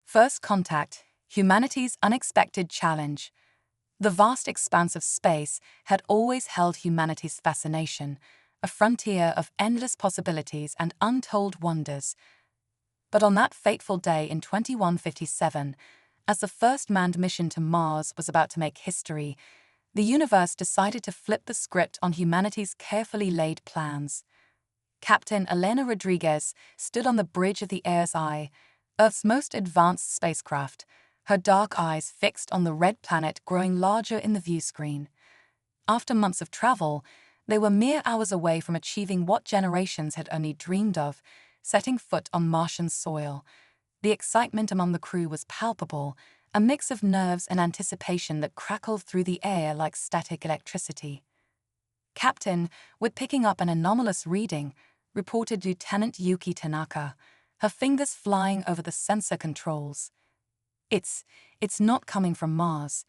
First contact, humanity's unexpected challenge. The vast expanse of space had always held humanity's fascination, a frontier of endless possibilities and untold wonders. But on that fateful day in 2157, as the first manned mission to Mars was about to make history, the universe decided to flip the script on humanity's carefully laid plans. Captain Elena Rodriguez stood on the bridge of the Air's Eye, Earth's most advanced spacecraft, her dark eyes fixed on the red planet growing larger in the viewscreen. After months of travel, they were mere hours away from achieving what generations had only dreamed of, setting foot on Martian soil. The excitement among the crew was palpable, a mix of nerves and anticipation that crackled through the air like static electricity. Captain, with picking up an anomalous reading, reported Lieutenant Yuki Tanaka, her fingers flying over the sensor controls. It's not coming from Mars.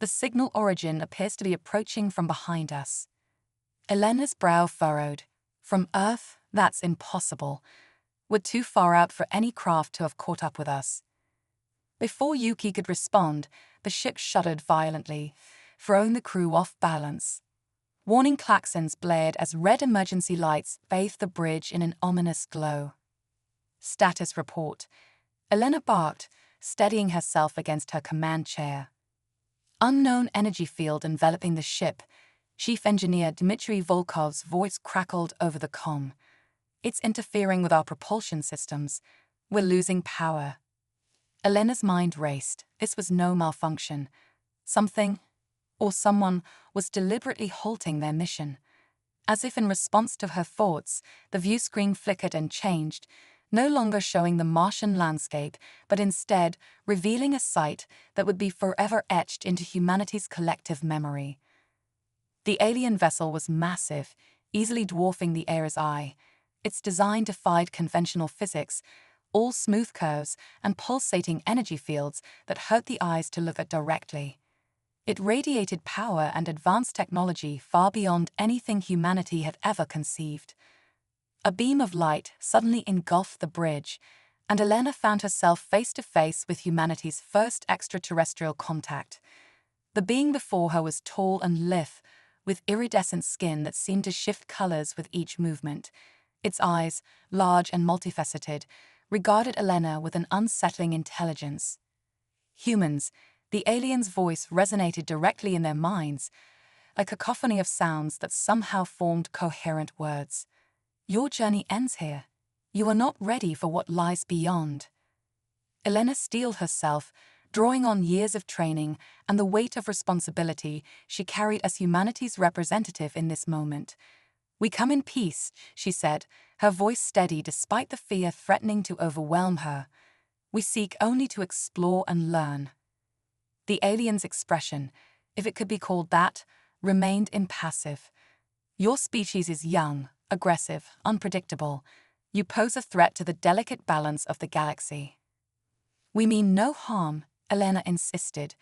The signal origin appears to be approaching from behind us. Elena's brow furrowed. From Earth, that's impossible. We're too far out for any craft to have caught up with us. Before Yuki could respond, the ship shuddered violently, throwing the crew off balance. Warning klaxons blared as red emergency lights bathed the bridge in an ominous glow. Status report. Elena barked, steadying herself against her command chair. Unknown energy field enveloping the ship. Chief Engineer Dmitry Volkov's voice crackled over the comm. It's interfering with our propulsion systems. We're losing power. Elena's mind raced. This was no malfunction. Something, or someone, was deliberately halting their mission. As if in response to her thoughts, the viewscreen flickered and changed, no longer showing the Martian landscape, but instead revealing a sight that would be forever etched into humanity's collective memory. The alien vessel was massive, easily dwarfing the Air's Eye. Its design defied conventional physics, all smooth curves and pulsating energy fields that hurt the eyes to look at directly. It radiated power and advanced technology far beyond anything humanity had ever conceived. A beam of light suddenly engulfed the bridge, and Elena found herself face to face with humanity's first extraterrestrial contact. The being before her was tall and lithe, with iridescent skin that seemed to shift colors with each movement. Its eyes, large and multifaceted, regarded Elena with an unsettling intelligence. Humans, the alien's voice resonated directly in their minds, a cacophony of sounds that somehow formed coherent words. Your journey ends here. You are not ready for what lies beyond. Elena steeled herself, drawing on years of training and the weight of responsibility she carried as humanity's representative in this moment. We come in peace, she said, her voice steady despite the fear threatening to overwhelm her. We seek only to explore and learn. The alien's expression, if it could be called that, remained impassive. Your species is young, aggressive, unpredictable. You pose a threat to the delicate balance of the galaxy. We mean no harm, Elena insisted.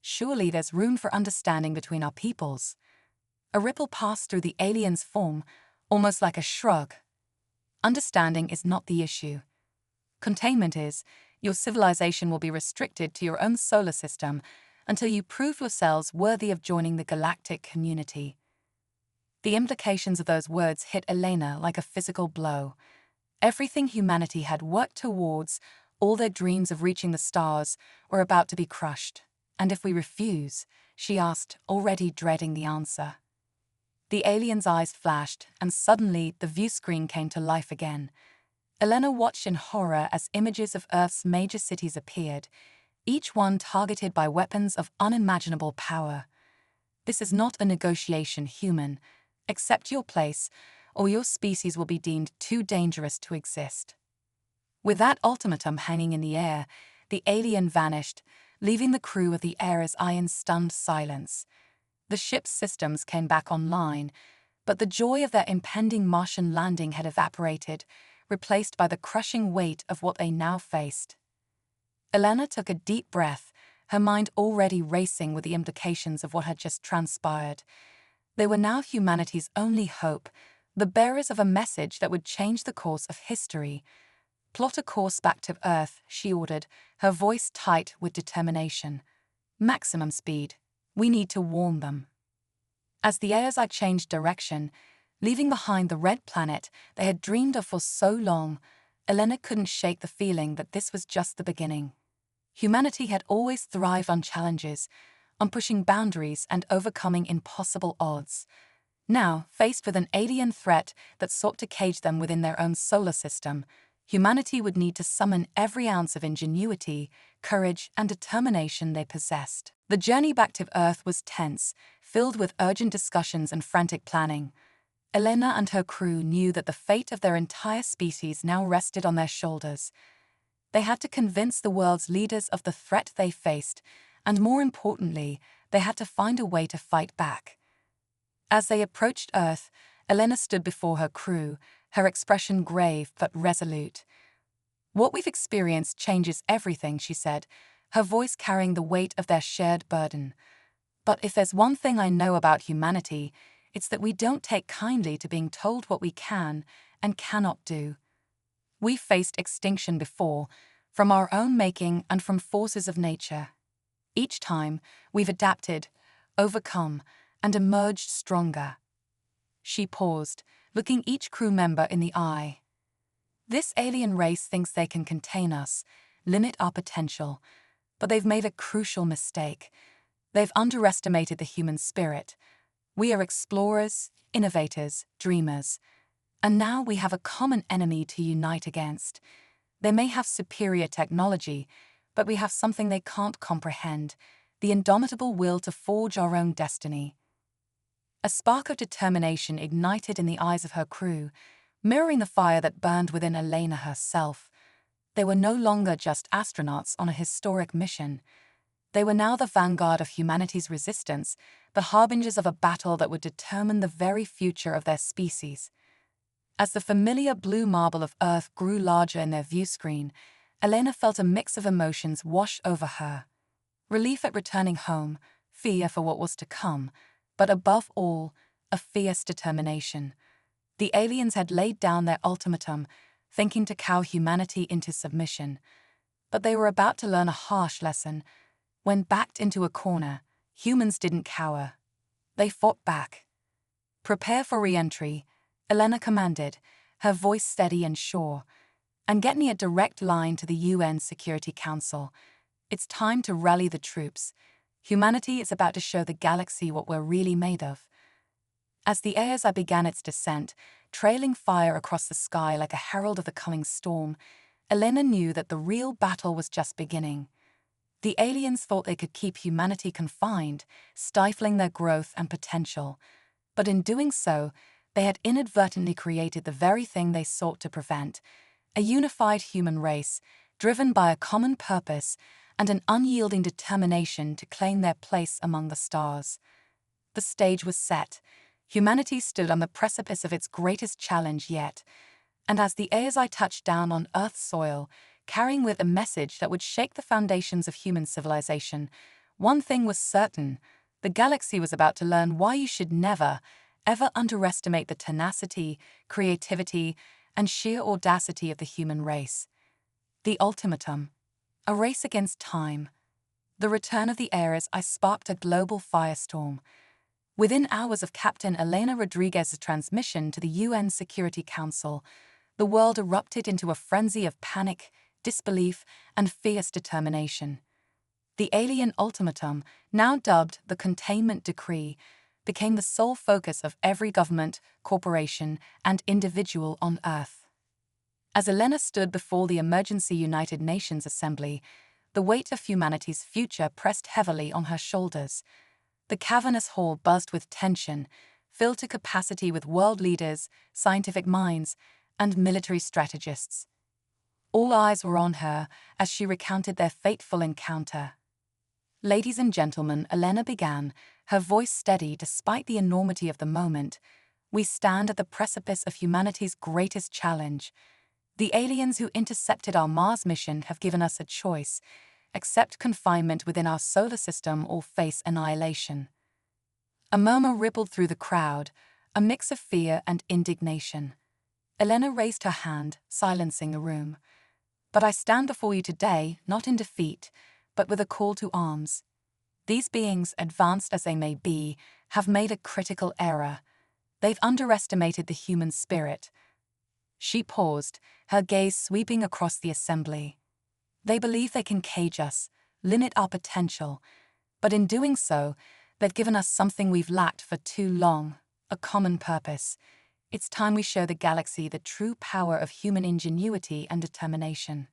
Surely there's room for understanding between our peoples. A ripple passed through the alien's form, almost like a shrug. Understanding is not the issue. Containment is. Your civilization will be restricted to your own solar system until you prove yourselves worthy of joining the galactic community. The implications of those words hit Elena like a physical blow. Everything humanity had worked towards, all their dreams of reaching the stars, were about to be crushed. And if we refuse? She asked, already dreading the answer. The alien's eyes flashed, and suddenly the viewscreen came to life again. Elena watched in horror as images of Earth's major cities appeared, each one targeted by weapons of unimaginable power. This is not a negotiation, human. Accept your place, or your species will be deemed too dangerous to exist. With that ultimatum hanging in the air, the alien vanished, leaving the crew of the Air's Eye in stunned silence. The ship's systems came back online, but the joy of their impending Martian landing had evaporated, replaced by the crushing weight of what they now faced. Elena took a deep breath, her mind already racing with the implications of what had just transpired. They were now humanity's only hope, the bearers of a message that would change the course of history. "Plot a course back to Earth," she ordered, her voice tight with determination. "Maximum speed. We need to warn them." As the HFY changed direction, leaving behind the red planet they had dreamed of for so long, Elena couldn't shake the feeling that this was just the beginning. Humanity had always thrived on challenges, on pushing boundaries and overcoming impossible odds. Now, faced with an alien threat that sought to cage them within their own solar system, humanity would need to summon every ounce of ingenuity, courage, and determination they possessed. The journey back to Earth was tense, filled with urgent discussions and frantic planning. Elena and her crew knew that the fate of their entire species now rested on their shoulders. They had to convince the world's leaders of the threat they faced, and more importantly, they had to find a way to fight back. As they approached Earth, Elena stood before her crew, her expression grave but resolute. "What we've experienced changes everything," she said, her voice carrying the weight of their shared burden. "But if there's one thing I know about humanity, it's that we don't take kindly to being told what we can and cannot do. We've faced extinction before, from our own making and from forces of nature. Each time, we've adapted, overcome, and emerged stronger." She paused, looking each crew member in the eye. "This alien race thinks they can contain us, limit our potential, but they've made a crucial mistake. They've underestimated the human spirit. We are explorers, innovators, dreamers. And now we have a common enemy to unite against. They may have superior technology, but we have something they can't comprehend, the indomitable will to forge our own destiny." A spark of determination ignited in the eyes of her crew, mirroring the fire that burned within Elena herself. They were no longer just astronauts on a historic mission. They were now the vanguard of humanity's resistance, the harbingers of a battle that would determine the very future of their species. As the familiar blue marble of Earth grew larger in their view screen, Elena felt a mix of emotions wash over her. Relief at returning home, fear for what was to come, but above all, a fierce determination. The aliens had laid down their ultimatum, thinking to cow humanity into submission. But they were about to learn a harsh lesson. When backed into a corner, humans didn't cower. They fought back. "Prepare for re-entry," Elena commanded, her voice steady and sure. "And get me a direct line to the UN Security Council. It's time to rally the troops. Humanity is about to show the galaxy what we're really made of." As the HFY began its descent, trailing fire across the sky like a herald of the coming storm, Elena knew that the real battle was just beginning. The aliens thought they could keep humanity confined, stifling their growth and potential. But in doing so, they had inadvertently created the very thing they sought to prevent: a unified human race, driven by a common purpose and an unyielding determination to claim their place among the stars. The stage was set. Humanity stood on the precipice of its greatest challenge yet, and as the HFY touched down on Earth's soil, carrying with a message that would shake the foundations of human civilization, one thing was certain: the galaxy was about to learn why you should never, ever underestimate the tenacity, creativity, and sheer audacity of the human race. The ultimatum. A race against time. The return of the HFY sparked a global firestorm. Within hours of Captain Elena Rodriguez's transmission to the UN Security Council, the world erupted into a frenzy of panic, disbelief, and fierce determination. The alien ultimatum, now dubbed the Containment Decree, became the sole focus of every government, corporation, and individual on Earth. As Elena stood before the emergency United Nations Assembly, the weight of humanity's future pressed heavily on her shoulders. The cavernous hall buzzed with tension, filled to capacity with world leaders, scientific minds, and military strategists. All eyes were on her as she recounted their fateful encounter. "Ladies and gentlemen," Elena began, her voice steady despite the enormity of the moment, "we stand at the precipice of humanity's greatest challenge. The aliens who intercepted our Mars mission have given us a choice: accept confinement within our solar system or face annihilation." A murmur rippled through the crowd, a mix of fear and indignation. Elena raised her hand, silencing the room. But I stand before you today not in defeat, but with a call to arms. These beings, advanced as they may be, have made a critical error. They've underestimated the human spirit. She paused, her gaze sweeping across the assembly. They believe they can cage us, limit our potential, but in doing so, they've given us something we've lacked for too long, a common purpose. It's time we show the galaxy the true power of human ingenuity and determination.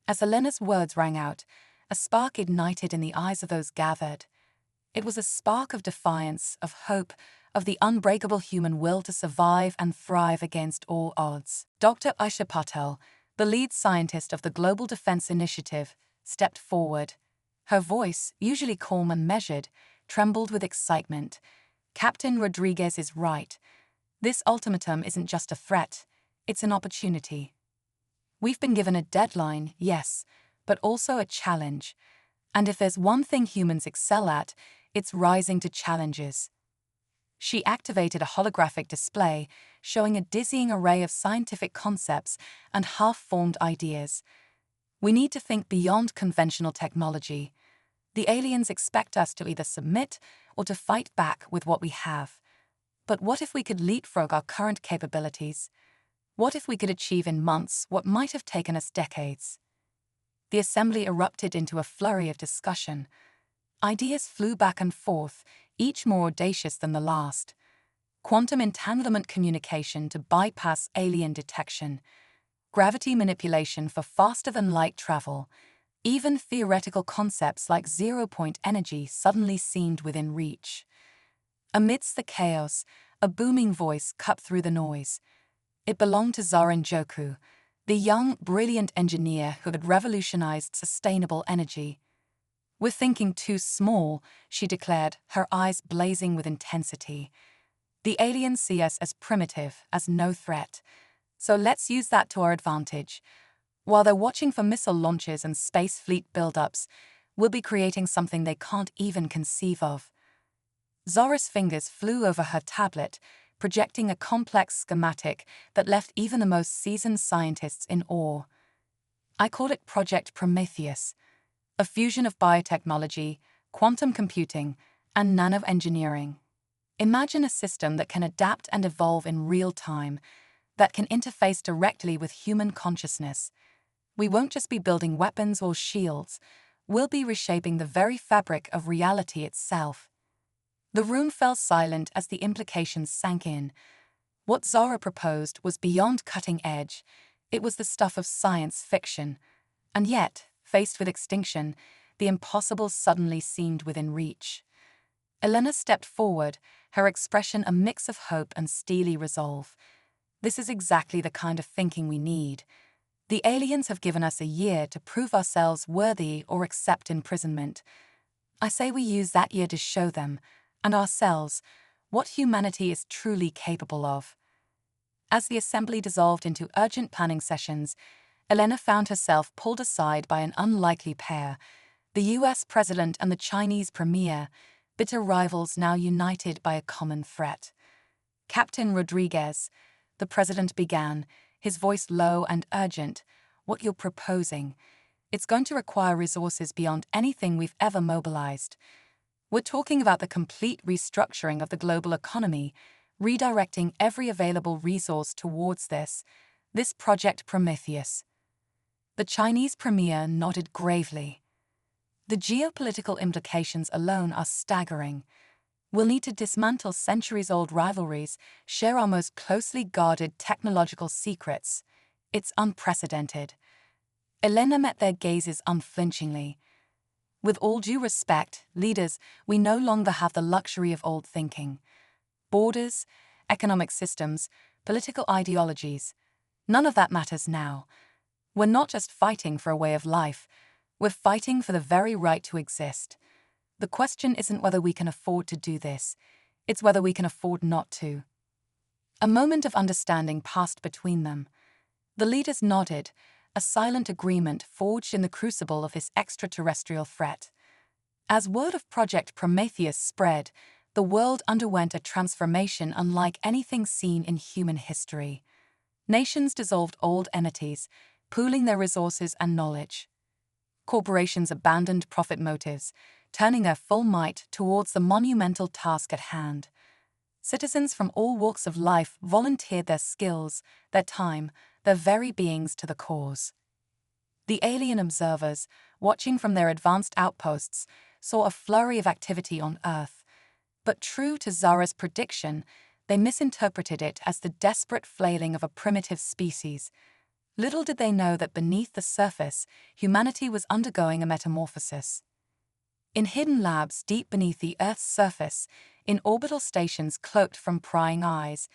As Elena's words rang out, a spark ignited in the eyes of those gathered. It was a spark of defiance, of hope, of the unbreakable human will to survive and thrive against all odds. Dr. Aisha Patel, the lead scientist of the Global Defense Initiative, stepped forward. Her voice, usually calm and measured, trembled with excitement. Captain Rodriguez is right. This ultimatum isn't just a threat, it's an opportunity. We've been given a deadline, yes, but also a challenge. And if there's one thing humans excel at, it's rising to challenges. She activated a holographic display showing a dizzying array of scientific concepts and half-formed ideas. We need to think beyond conventional technology. The aliens expect us to either submit or to fight back with what we have. But what if we could leapfrog our current capabilities? What if we could achieve in months what might have taken us decades? The assembly erupted into a flurry of discussion. Ideas flew back and forth, each more audacious than the last. Quantum entanglement communication to bypass alien detection, gravity manipulation for faster-than-light travel. Even theoretical concepts like zero-point energy suddenly seemed within reach. Amidst the chaos, a booming voice cut through the noise. It belonged to Zarin Joku, the young, brilliant engineer who had revolutionized sustainable energy. "We're thinking too small," she declared, her eyes blazing with intensity. "The aliens see us as primitive, as no threat. So let's use that to our advantage. While they're watching for missile launches and space fleet buildups, we'll be creating something they can't even conceive of." Zora's fingers flew over her tablet, projecting a complex schematic that left even the most seasoned scientists in awe. "I call it Project Prometheus, a fusion of biotechnology, quantum computing, and nanoengineering. Imagine a system that can adapt and evolve in real time, that can interface directly with human consciousness. We won't just be building weapons or shields, we'll be reshaping the very fabric of reality itself." The room fell silent as the implications sank in. What Zora proposed was beyond cutting edge. It was the stuff of science fiction. And yet, faced with extinction, the impossible suddenly seemed within reach. Elena stepped forward, her expression a mix of hope and steely resolve. "This is exactly the kind of thinking we need. The aliens have given us a year to prove ourselves worthy or accept imprisonment. I say we use that year to show them, and ourselves, what humanity is truly capable of." As the assembly dissolved into urgent planning sessions, Elena found herself pulled aside by an unlikely pair, the US president and the Chinese premier, bitter rivals now united by a common threat. "Captain Rodriguez," the president began, his voice low and urgent, "what you're proposing, it's going to require resources beyond anything we've ever mobilized. We're talking about the complete restructuring of the global economy, redirecting every available resource towards this Project Prometheus." The Chinese premier nodded gravely. "The geopolitical implications alone are staggering. We'll need to dismantle centuries-old rivalries, share our most closely guarded technological secrets. It's unprecedented." Elena met their gazes unflinchingly. "With all due respect, leaders, we no longer have the luxury of old thinking. Borders, economic systems, political ideologies, none of that matters now. We're not just fighting for a way of life, we're fighting for the very right to exist. The question isn't whether we can afford to do this, it's whether we can afford not to." A moment of understanding passed between them. The leaders nodded, a silent agreement forged in the crucible of this extraterrestrial threat. As word of Project Prometheus spread, the world underwent a transformation unlike anything seen in human history. Nations dissolved old enmities, pooling their resources and knowledge. Corporations abandoned profit motives, turning their full might towards the monumental task at hand. Citizens from all walks of life volunteered their skills, their time, their very beings to the cause. The alien observers, watching from their advanced outposts, saw a flurry of activity on Earth. But true to Zara's prediction, they misinterpreted it as the desperate flailing of a primitive species. Little did they know that beneath the surface, humanity was undergoing a metamorphosis. In hidden labs deep beneath the Earth's surface, in orbital stations cloaked from prying eyes,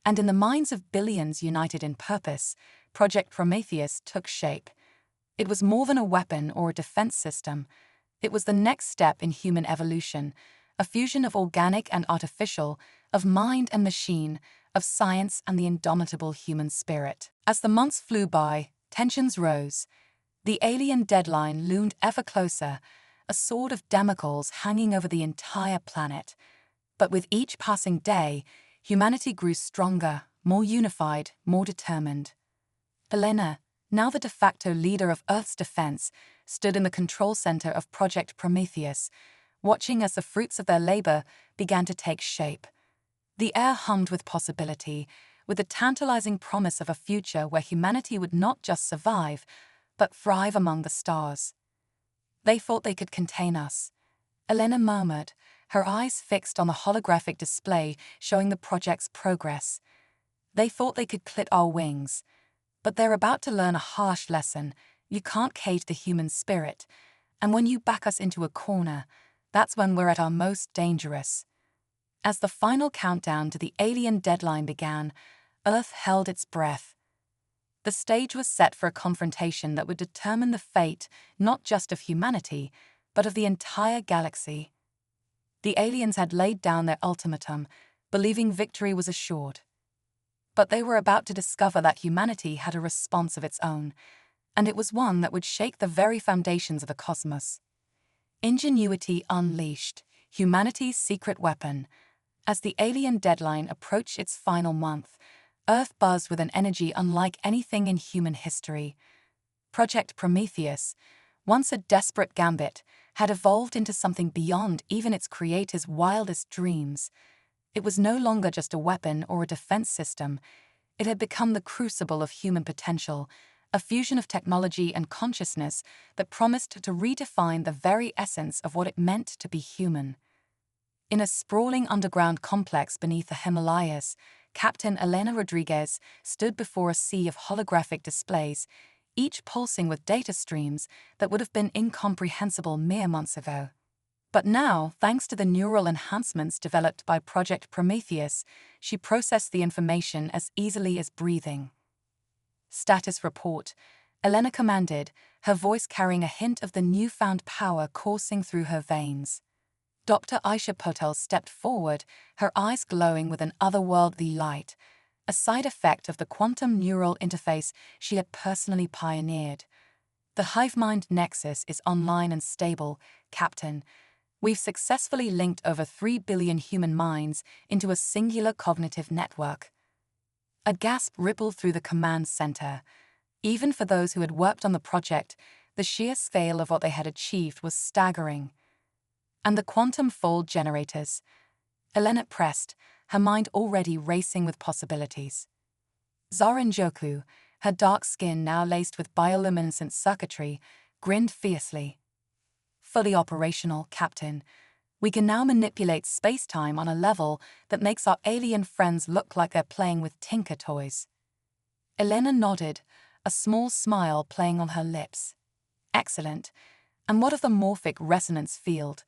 and in the minds of billions united in purpose, Project Prometheus took shape. It was more than a weapon or a defense system. It was the next step in human evolution, a fusion of organic and artificial, of mind and machine, of science and the indomitable human spirit. As the months flew by, tensions rose. The alien deadline loomed ever closer, a sword of Damocles hanging over the entire planet. But with each passing day, humanity grew stronger, more unified, more determined. Elena, now the de facto leader of Earth's defense, stood in the control center of Project Prometheus, watching as the fruits of their labor began to take shape. The air hummed with possibility, with the tantalizing promise of a future where humanity would not just survive, but thrive among the stars. They thought they could contain us, Elena murmured, her eyes fixed on the holographic display showing the project's progress. They thought they could clip our wings. But they're about to learn a harsh lesson. You can't cage the human spirit. And when you back us into a corner, that's when we're at our most dangerous. As the final countdown to the alien deadline began, Earth held its breath. The stage was set for a confrontation that would determine the fate not just of humanity, but of the entire galaxy. The aliens had laid down their ultimatum, believing victory was assured. But they were about to discover that humanity had a response of its own, and it was one that would shake the very foundations of the cosmos. Ingenuity unleashed, humanity's secret weapon. As the alien deadline approached its final month, Earth buzzed with an energy unlike anything in human history. Project Prometheus, once a desperate gambit, had evolved into something beyond even its creator's wildest dreams. It was no longer just a weapon or a defense system. It had become the crucible of human potential, a fusion of technology and consciousness that promised to redefine the very essence of what it meant to be human. In a sprawling underground complex beneath the Himalayas, Captain Elena Rodriguez stood before a sea of holographic displays, each pulsing with data streams that would have been incomprehensible mere months ago. But now, thanks to the neural enhancements developed by Project Prometheus, she processed the information as easily as breathing. Status report, Elena commanded, her voice carrying a hint of the newfound power coursing through her veins. Dr. Aisha Patel stepped forward, her eyes glowing with an otherworldly light, a side effect of the quantum neural interface she had personally pioneered. The hive-mind nexus is online and stable, Captain. We've successfully linked over 3 billion human minds into a singular cognitive network. A gasp rippled through the command center. Even for those who had worked on the project, the sheer scale of what they had achieved was staggering. And the quantum fold generators. Elena pressed, her mind already racing with possibilities. Zoran Joku, her dark skin now laced with bioluminescent circuitry, grinned fiercely. Fully operational, Captain. We can now manipulate space-time on a level that makes our alien friends look like they're playing with Tinker toys. Elena nodded, a small smile playing on her lips. Excellent. And what of the morphic resonance field?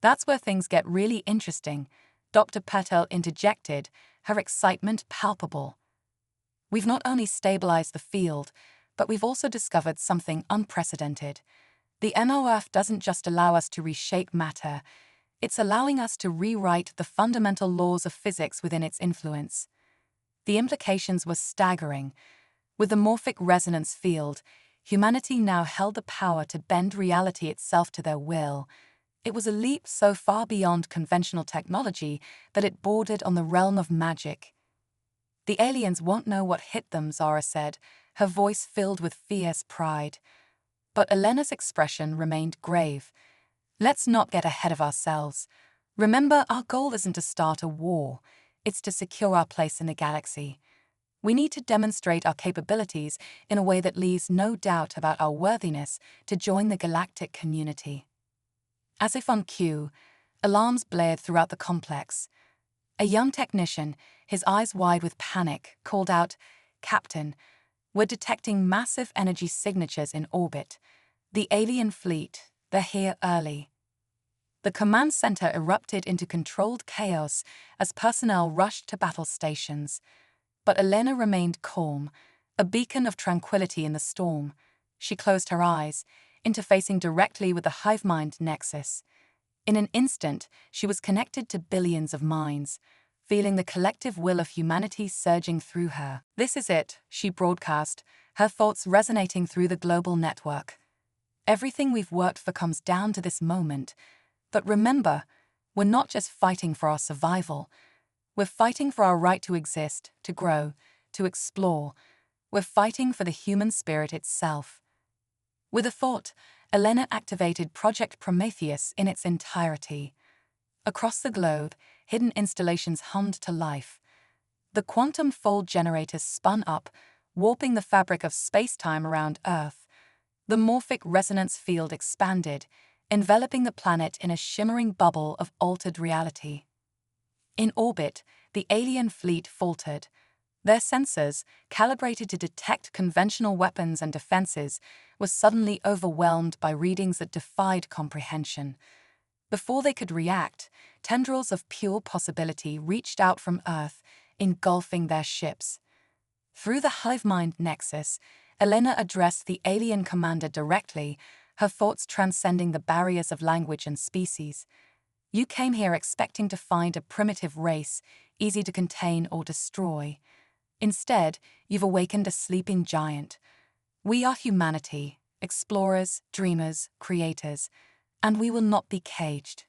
That's where things get really interesting, Dr. Patel interjected, her excitement palpable. We've not only stabilized the field, but we've also discovered something unprecedented. The MOF doesn't just allow us to reshape matter, it's allowing us to rewrite the fundamental laws of physics within its influence. The implications were staggering. With the morphic resonance field, humanity now held the power to bend reality itself to their will. It was a leap so far beyond conventional technology that it bordered on the realm of magic. The aliens won't know what hit them, Zara said, her voice filled with fierce pride. But Elena's expression remained grave. Let's not get ahead of ourselves. Remember, our goal isn't to start a war. It's to secure our place in the galaxy. We need to demonstrate our capabilities in a way that leaves no doubt about our worthiness to join the galactic community. As if on cue, alarms blared throughout the complex. A young technician, his eyes wide with panic, called out, "Captain, we're detecting massive energy signatures in orbit. The alien fleet, they're here early." The command center erupted into controlled chaos as personnel rushed to battle stations. But Elena remained calm, a beacon of tranquility in the storm. She closed her eyes, interfacing directly with the hive mind nexus. In an instant, she was connected to billions of minds, feeling the collective will of humanity surging through her. "This is it," she broadcast, her thoughts resonating through the global network. "Everything we've worked for comes down to this moment. But remember, we're not just fighting for our survival. We're fighting for our right to exist, to grow, to explore. We're fighting for the human spirit itself." With a thought, Elena activated Project Prometheus in its entirety. Across the globe, hidden installations hummed to life. The quantum fold generators spun up, warping the fabric of space-time around Earth. The morphic resonance field expanded, enveloping the planet in a shimmering bubble of altered reality. In orbit, the alien fleet faltered. Their sensors, calibrated to detect conventional weapons and defenses, were suddenly overwhelmed by readings that defied comprehension. Before they could react, tendrils of pure possibility reached out from Earth, engulfing their ships. Through the hive mind nexus, Elena addressed the alien commander directly, her thoughts transcending the barriers of language and species. "You came here expecting to find a primitive race, easy to contain or destroy. Instead, you've awakened a sleeping giant. We are humanity, explorers, dreamers, creators, and we will not be caged."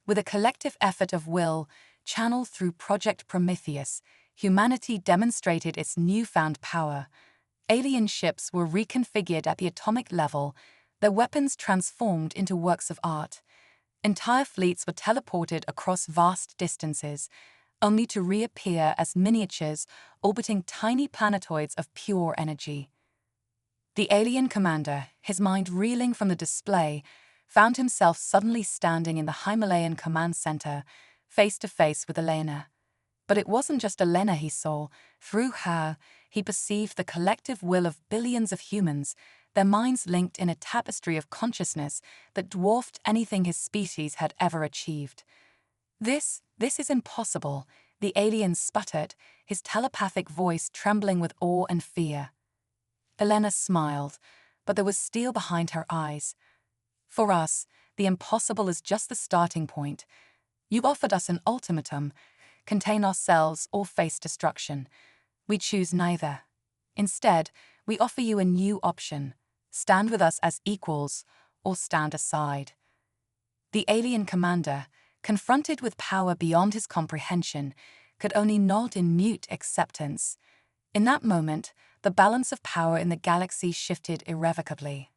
With a collective effort of will, channeled through Project Prometheus, humanity demonstrated its newfound power. Alien ships were reconfigured at the atomic level, their weapons transformed into works of art. Entire fleets were teleported across vast distances, only to reappear as miniatures orbiting tiny planetoids of pure energy. The alien commander, his mind reeling from the display, found himself suddenly standing in the Himalayan command center, face to face with Elena. But it wasn't just Elena he saw. Through her, he perceived the collective will of billions of humans, their minds linked in a tapestry of consciousness that dwarfed anything his species had ever achieved. This is impossible," the alien sputtered, his telepathic voice trembling with awe and fear. Elena smiled, but there was steel behind her eyes. "For us, the impossible is just the starting point. You offered us an ultimatum: contain ourselves or face destruction. We choose neither. Instead, we offer you a new option: stand with us as equals or stand aside." The alien commander, confronted with power beyond his comprehension, could only nod in mute acceptance. In that moment, the balance of power in the galaxy shifted irrevocably.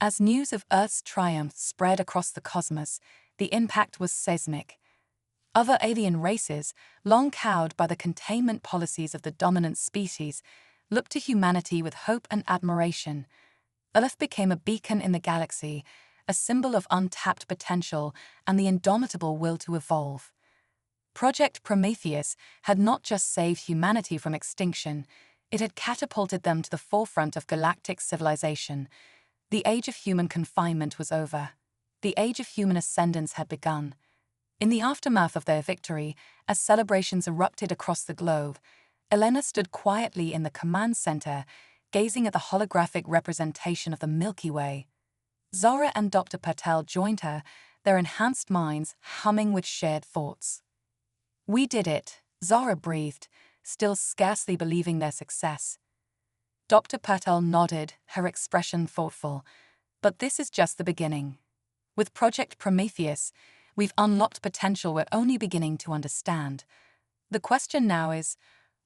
As news of Earth's triumph spread across the cosmos, the impact was seismic. Other alien races, long cowed by the containment policies of the dominant species, looked to humanity with hope and admiration. Earth became a beacon in the galaxy, a symbol of untapped potential and the indomitable will to evolve. Project Prometheus had not just saved humanity from extinction, it had catapulted them to the forefront of galactic civilization. The age of human confinement was over. The age of human ascendance had begun. In the aftermath of their victory, as celebrations erupted across the globe, Elena stood quietly in the command center, gazing at the holographic representation of the Milky Way. Zara and Dr. Patel joined her, their enhanced minds humming with shared thoughts. "We did it," Zara breathed, still scarcely believing their success. Dr. Patel nodded, her expression thoughtful. "But this is just the beginning. With Project Prometheus, we've unlocked potential we're only beginning to understand. The question now is,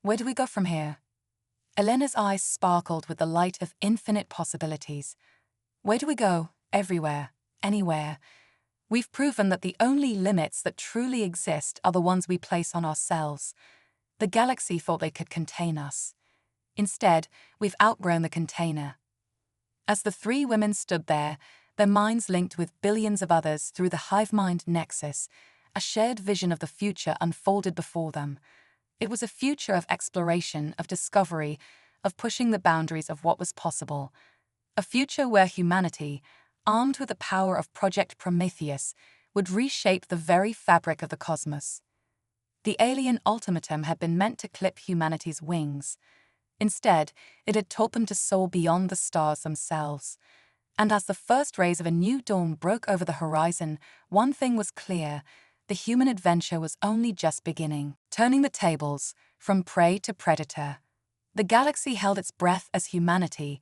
where do we go from here?" Elena's eyes sparkled with the light of infinite possibilities. Where do we go? Everywhere. Anywhere. We've proven that the only limits that truly exist are the ones we place on ourselves. The galaxy thought they could contain us. Instead, we've outgrown the container. As the three women stood there, their minds linked with billions of others through the hive mind nexus, a shared vision of the future unfolded before them. It was a future of exploration, of discovery, of pushing the boundaries of what was possible. A future where humanity, armed with the power of Project Prometheus, would reshape the very fabric of the cosmos. The alien ultimatum had been meant to clip humanity's wings. Instead, it had taught them to soar beyond the stars themselves. And as the first rays of a new dawn broke over the horizon, one thing was clear: the human adventure was only just beginning. Turning the tables, from prey to predator, the galaxy held its breath as humanity,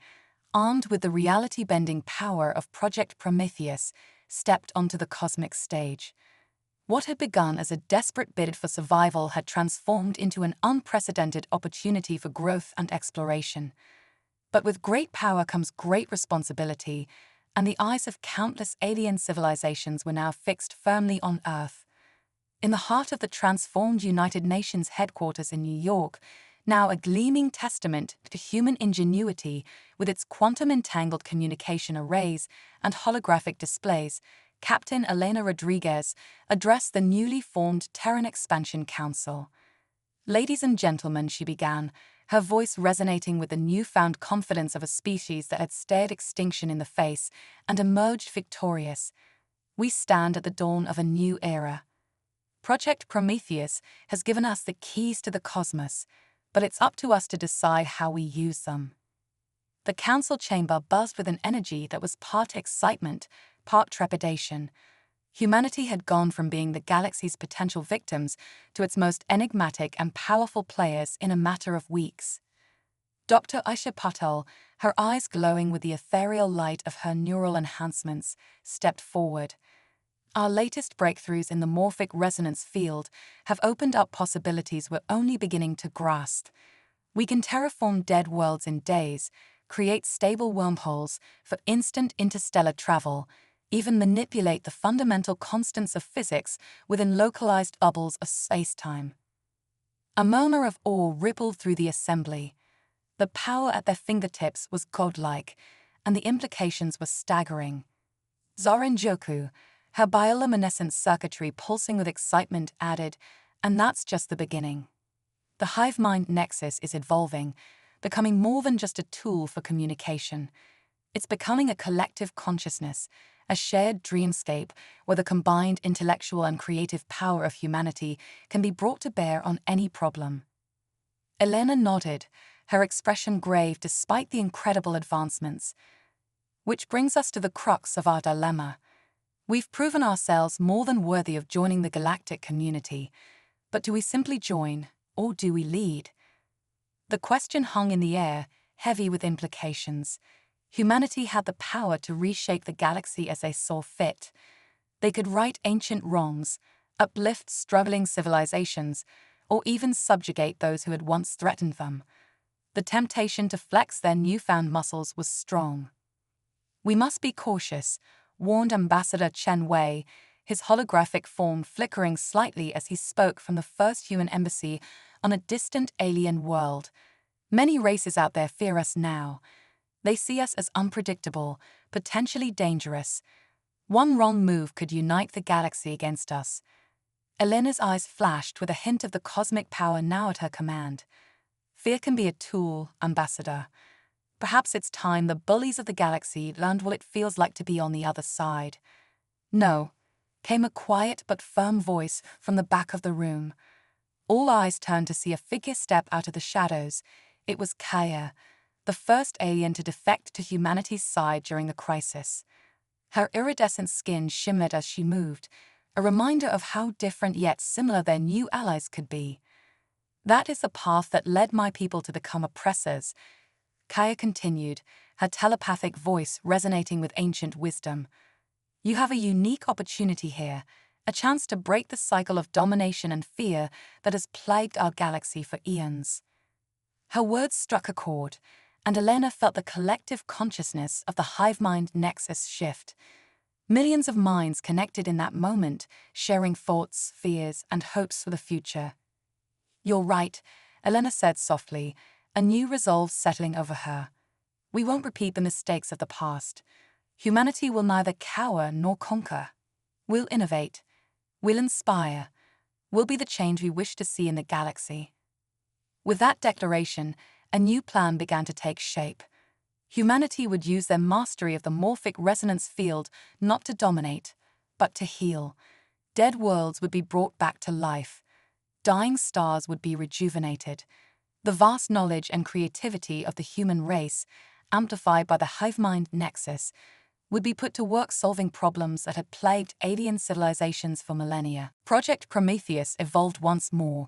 armed with the reality-bending power of Project Prometheus, stepped onto the cosmic stage. What had begun as a desperate bid for survival had transformed into an unprecedented opportunity for growth and exploration. But with great power comes great responsibility, and the eyes of countless alien civilizations were now fixed firmly on Earth. In the heart of the transformed United Nations headquarters in New York, now a gleaming testament to human ingenuity with its quantum-entangled communication arrays and holographic displays, Captain Elena Rodriguez addressed the newly formed Terran Expansion Council. "Ladies and gentlemen," she began, her voice resonating with the newfound confidence of a species that had stared extinction in the face and emerged victorious. "We stand at the dawn of a new era. Project Prometheus has given us the keys to the cosmos, but it's up to us to decide how we use them." The council chamber buzzed with an energy that was part excitement, part trepidation. Humanity had gone from being the galaxy's potential victims to its most enigmatic and powerful players in a matter of weeks. Dr. Aisha Patel, her eyes glowing with the ethereal light of her neural enhancements, stepped forward. "Our latest breakthroughs in the morphic resonance field have opened up possibilities we're only beginning to grasp. We can terraform dead worlds in days, create stable wormholes for instant interstellar travel, even manipulate the fundamental constants of physics within localized bubbles of space-time." A murmur of awe rippled through the assembly. The power at their fingertips was godlike, and the implications were staggering. Zoran Joku, her bioluminescent circuitry pulsing with excitement, added, "And that's just the beginning. The hive mind nexus is evolving, becoming more than just a tool for communication. It's becoming a collective consciousness, a shared dreamscape where the combined intellectual and creative power of humanity can be brought to bear on any problem." Elena nodded, her expression grave despite the incredible advancements. "Which brings us to the crux of our dilemma. We've proven ourselves more than worthy of joining the galactic community, but do we simply join, or do we lead?" The question hung in the air, heavy with implications. Humanity had the power to reshape the galaxy as they saw fit. They could right ancient wrongs, uplift struggling civilizations, or even subjugate those who had once threatened them. The temptation to flex their newfound muscles was strong. "We must be cautious," warned Ambassador Chen Wei, his holographic form flickering slightly as he spoke from the first human embassy on a distant alien world. "Many races out there fear us now. They see us as unpredictable, potentially dangerous. One wrong move could unite the galaxy against us." Elena's eyes flashed with a hint of the cosmic power now at her command. "Fear can be a tool, Ambassador. Perhaps it's time the bullies of the galaxy learned what it feels like to be on the other side." "No," came a quiet but firm voice from the back of the room. All eyes turned to see a figure step out of the shadows. It was Kaya, the first alien to defect to humanity's side during the crisis. Her iridescent skin shimmered as she moved, a reminder of how different yet similar their new allies could be. "That is the path that led my people to become oppressors," Kaya continued, her telepathic voice resonating with ancient wisdom. "You have a unique opportunity here, a chance to break the cycle of domination and fear that has plagued our galaxy for eons." Her words struck a chord, and Elena felt the collective consciousness of the hive-mind nexus shift. Millions of minds connected in that moment, sharing thoughts, fears, and hopes for the future. "You're right," Elena said softly, a new resolve settling over her. "We won't repeat the mistakes of the past. Humanity will neither cower nor conquer. We'll innovate. We'll inspire. We'll be the change we wish to see in the galaxy." With that declaration, a new plan began to take shape. Humanity would use their mastery of the morphic resonance field not to dominate, but to heal. Dead worlds would be brought back to life. Dying stars would be rejuvenated. The vast knowledge and creativity of the human race, amplified by the hive-mind nexus, would be put to work solving problems that had plagued alien civilizations for millennia. Project Prometheus evolved once more,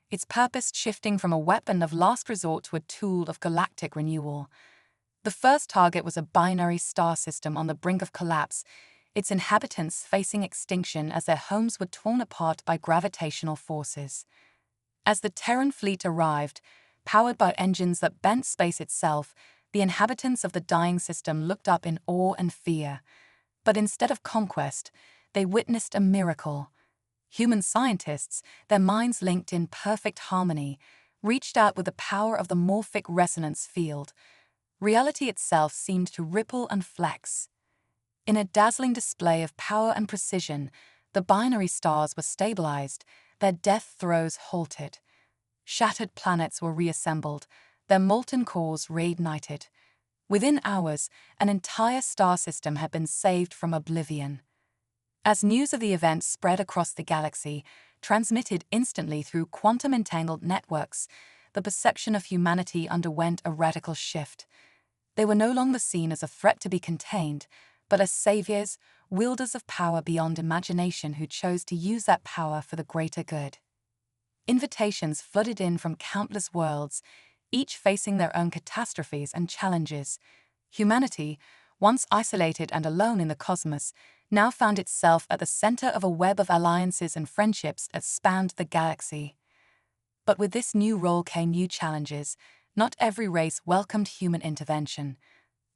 its purpose shifting from a weapon of last resort to a tool of galactic renewal. The first target was a binary star system on the brink of collapse, its inhabitants facing extinction as their homes were torn apart by gravitational forces. As the Terran fleet arrived, powered by engines that bent space itself, the inhabitants of the dying system looked up in awe and fear. But instead of conquest, they witnessed a miracle. Human scientists, their minds linked in perfect harmony, reached out with the power of the morphic resonance field. Reality itself seemed to ripple and flex. In a dazzling display of power and precision, the binary stars were stabilized, their death throes halted. Shattered planets were reassembled, their molten cores reignited. Within hours, an entire star system had been saved from oblivion. As news of the event spread across the galaxy, transmitted instantly through quantum-entangled networks, the perception of humanity underwent a radical shift. They were no longer seen as a threat to be contained, but as saviors, wielders of power beyond imagination who chose to use that power for the greater good. Invitations flooded in from countless worlds, each facing their own catastrophes and challenges. Humanity, once isolated and alone in the cosmos, now found itself at the center of a web of alliances and friendships that spanned the galaxy. But with this new role came new challenges. Not every race welcomed human intervention.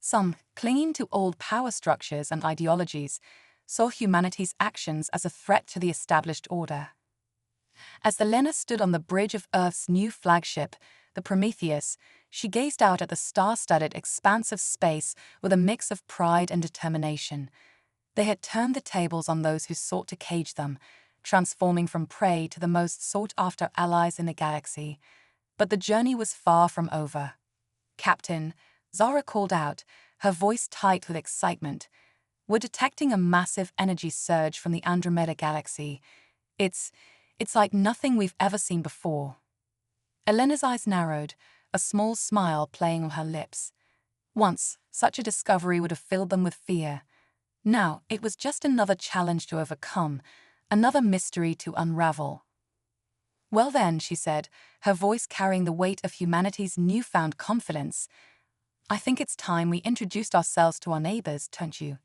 Some, clinging to old power structures and ideologies, saw humanity's actions as a threat to the established order. As Elena stood on the bridge of Earth's new flagship, the Prometheus, she gazed out at the star-studded expanse of space with a mix of pride and determination. They had turned the tables on those who sought to cage them, transforming from prey to the most sought-after allies in the galaxy. But the journey was far from over. "Captain," Zara called out, her voice tight with excitement. "We're detecting a massive energy surge from the Andromeda galaxy. It's like nothing we've ever seen before." Elena's eyes narrowed, a small smile playing on her lips. Once, such a discovery would have filled them with fear. Now, it was just another challenge to overcome, another mystery to unravel. "Well then," she said, her voice carrying the weight of humanity's newfound confidence, "I think it's time we introduced ourselves to our neighbors, don't you?"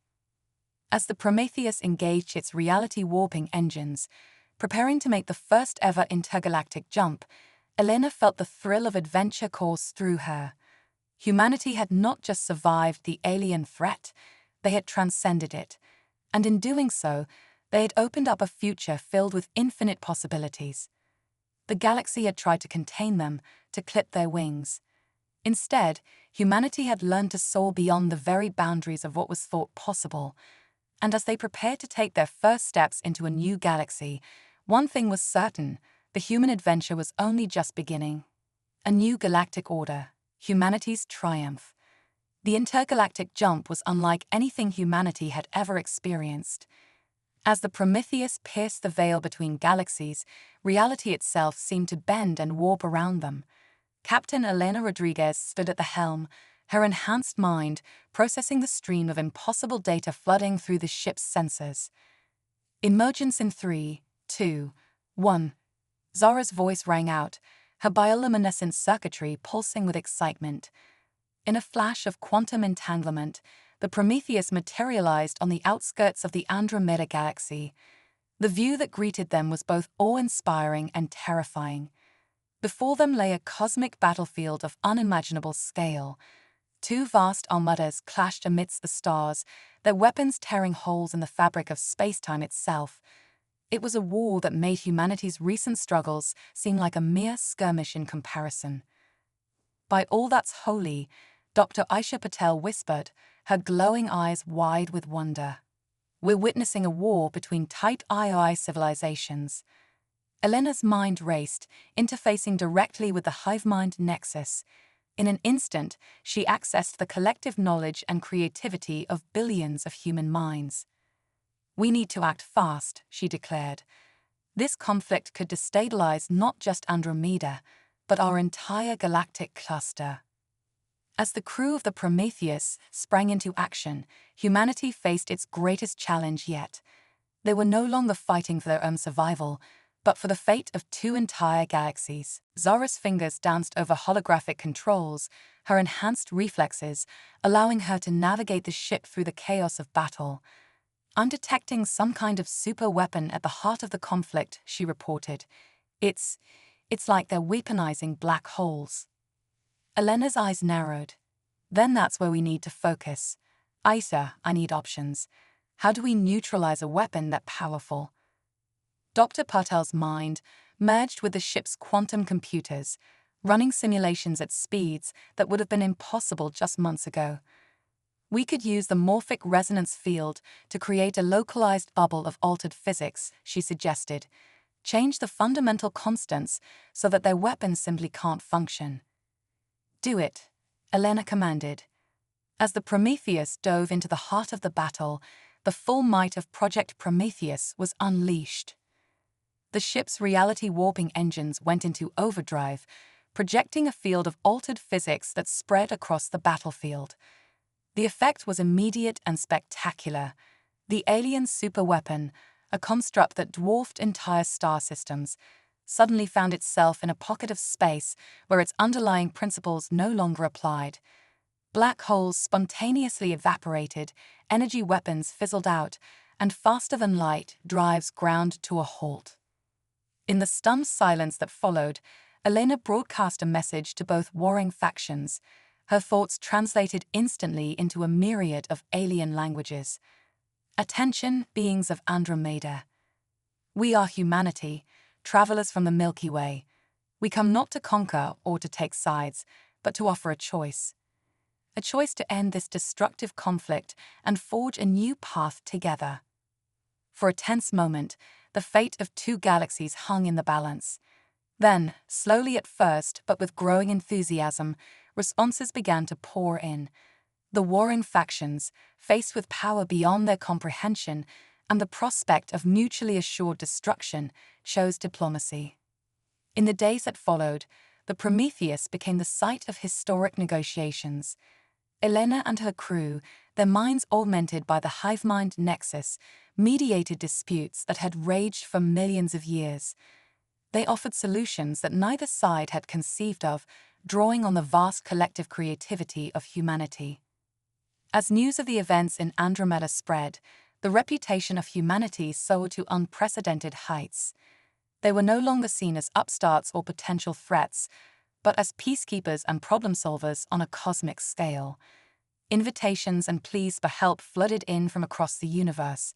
As the Prometheus engaged its reality-warping engines, preparing to make the first-ever intergalactic jump, Elena felt the thrill of adventure course through her. Humanity had not just survived the alien threat, they had transcended it, and in doing so, they had opened up a future filled with infinite possibilities. The galaxy had tried to contain them, to clip their wings. Instead, humanity had learned to soar beyond the very boundaries of what was thought possible. And as they prepared to take their first steps into a new galaxy, one thing was certain: the human adventure was only just beginning. A new galactic order, humanity's triumph. The intergalactic jump was unlike anything humanity had ever experienced. As the Prometheus pierced the veil between galaxies, reality itself seemed to bend and warp around them. Captain Elena Rodriguez stood at the helm, her enhanced mind processing the stream of impossible data flooding through the ship's sensors. "Emergence in 3, 2, 1. Zara's voice rang out, her bioluminescent circuitry pulsing with excitement. In a flash of quantum entanglement, the Prometheus materialized on the outskirts of the Andromeda galaxy. The view that greeted them was both awe-inspiring and terrifying. Before them lay a cosmic battlefield of unimaginable scale. Two vast armadas clashed amidst the stars, their weapons tearing holes in the fabric of space-time itself. It was a war that made humanity's recent struggles seem like a mere skirmish in comparison. "By all that's holy," Dr. Aisha Patel whispered, her glowing eyes wide with wonder. "We're witnessing a war between Type II civilizations." Elena's mind raced, interfacing directly with the hive-mind nexus. In an instant, she accessed the collective knowledge and creativity of billions of human minds. "We need to act fast," she declared. "This conflict could destabilize not just Andromeda, but our entire galactic cluster." As the crew of the Prometheus sprang into action, humanity faced its greatest challenge yet. They were no longer fighting for their own survival, but for the fate of two entire galaxies. Zara's fingers danced over holographic controls, her enhanced reflexes allowing her to navigate the ship through the chaos of battle. "I'm detecting some kind of super weapon at the heart of the conflict," she reported. It's like they're weaponizing black holes." Elena's eyes narrowed. "Then that's where we need to focus. Aisha, I need options. How do we neutralize a weapon that powerful?" Dr. Patel's mind merged with the ship's quantum computers, running simulations at speeds that would have been impossible just months ago. "We could use the morphic resonance field to create a localized bubble of altered physics," she suggested. "Change the fundamental constants so that their weapons simply can't function." "Do it," Elena commanded. As the Prometheus dove into the heart of the battle, the full might of Project Prometheus was unleashed. The ship's reality-warping engines went into overdrive, projecting a field of altered physics that spread across the battlefield. The effect was immediate and spectacular. The alien superweapon, a construct that dwarfed entire star systems, suddenly found itself in a pocket of space where its underlying principles no longer applied. Black holes spontaneously evaporated, energy weapons fizzled out, and faster-than-light drives ground to a halt. In the stunned silence that followed, Elena broadcast a message to both warring factions, her thoughts translated instantly into a myriad of alien languages. "Attention, beings of Andromeda. We are humanity, travelers from the Milky Way. We come not to conquer or to take sides, but to offer a choice. A choice to end this destructive conflict and forge a new path together." For a tense moment, the fate of two galaxies hung in the balance. Then, slowly at first but with growing enthusiasm, responses began to pour in. The warring factions, faced with power beyond their comprehension and the prospect of mutually assured destruction, chose diplomacy. In the days that followed, the Prometheus became the site of historic negotiations. Elena and her crew, their minds augmented by the hive-mind nexus, mediated disputes that had raged for millions of years. They offered solutions that neither side had conceived of, drawing on the vast collective creativity of humanity. As news of the events in Andromeda spread, the reputation of humanity soared to unprecedented heights. They were no longer seen as upstarts or potential threats, but as peacekeepers and problem-solvers on a cosmic scale. Invitations and pleas for help flooded in from across the universe.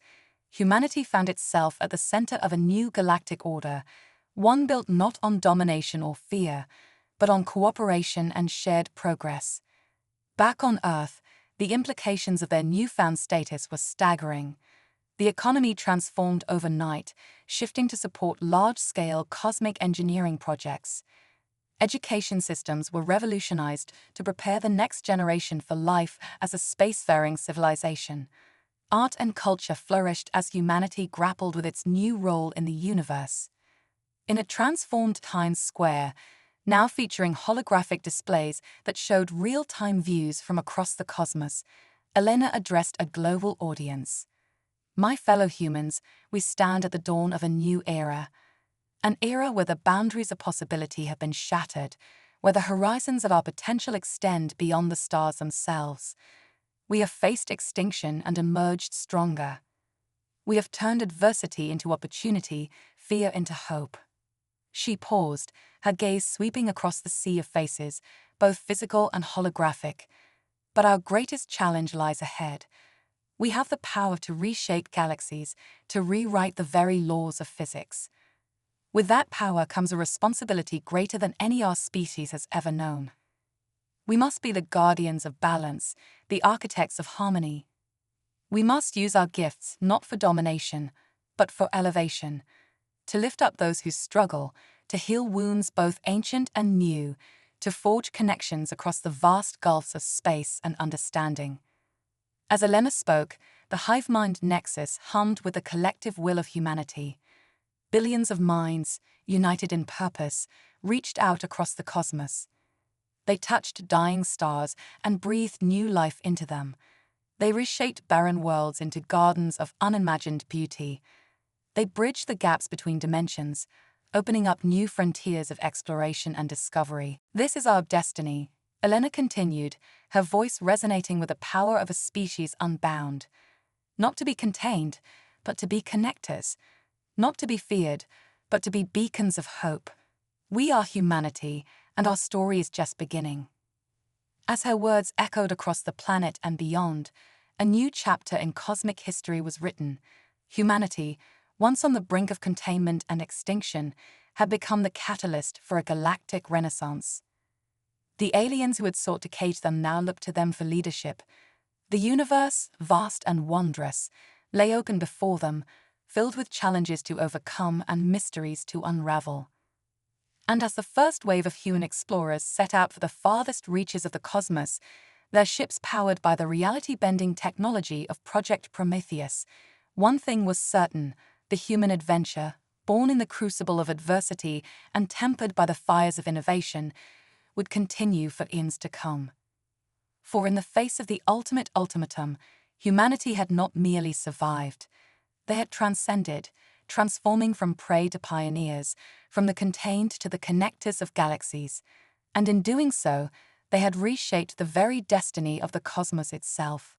Humanity found itself at the center of a new galactic order, one built not on domination or fear, but on cooperation and shared progress. Back on Earth, the implications of their newfound status were staggering. The economy transformed overnight, shifting to support large-scale cosmic engineering projects. Education systems were revolutionized to prepare the next generation for life as a spacefaring civilization. Art and culture flourished as humanity grappled with its new role in the universe. In a transformed Times Square, now featuring holographic displays that showed real-time views from across the cosmos, Elena addressed a global audience. "My fellow humans, we stand at the dawn of a new era. An era where the boundaries of possibility have been shattered, where the horizons of our potential extend beyond the stars themselves. We have faced extinction and emerged stronger. We have turned adversity into opportunity, fear into hope. She paused, her gaze sweeping across the sea of faces, both physical and holographic. But our greatest challenge lies ahead. We have the power to reshape galaxies, to rewrite the very laws of physics. With that power comes a responsibility greater than any our species has ever known. We must be the guardians of balance, the architects of harmony. We must use our gifts not for domination, but for elevation, to lift up those who struggle, to heal wounds both ancient and new, to forge connections across the vast gulfs of space and understanding. As Elena spoke, the hive-mind nexus hummed with the collective will of humanity. Billions of minds, united in purpose, reached out across the cosmos. They touched dying stars and breathed new life into them. They reshaped barren worlds into gardens of unimagined beauty. They bridged the gaps between dimensions, opening up new frontiers of exploration and discovery. This is our destiny, Elena continued, her voice resonating with the power of a species unbound. Not to be contained, but to be connectors. Not to be feared, but to be beacons of hope. We are humanity, and our story is just beginning. As her words echoed across the planet and beyond, a new chapter in cosmic history was written. Humanity, once on the brink of containment and extinction, had become the catalyst for a galactic renaissance. The aliens who had sought to cage them now looked to them for leadership. The universe, vast and wondrous, lay open before them, filled with challenges to overcome and mysteries to unravel. And as the first wave of human explorers set out for the farthest reaches of the cosmos, their ships powered by the reality-bending technology of Project Prometheus, one thing was certain: the human adventure, born in the crucible of adversity and tempered by the fires of innovation, would continue for eons to come. For in the face of the ultimate ultimatum, humanity had not merely survived. They had transcended, transforming from prey to pioneers, from the contained to the connectors of galaxies, and in doing so, they had reshaped the very destiny of the cosmos itself.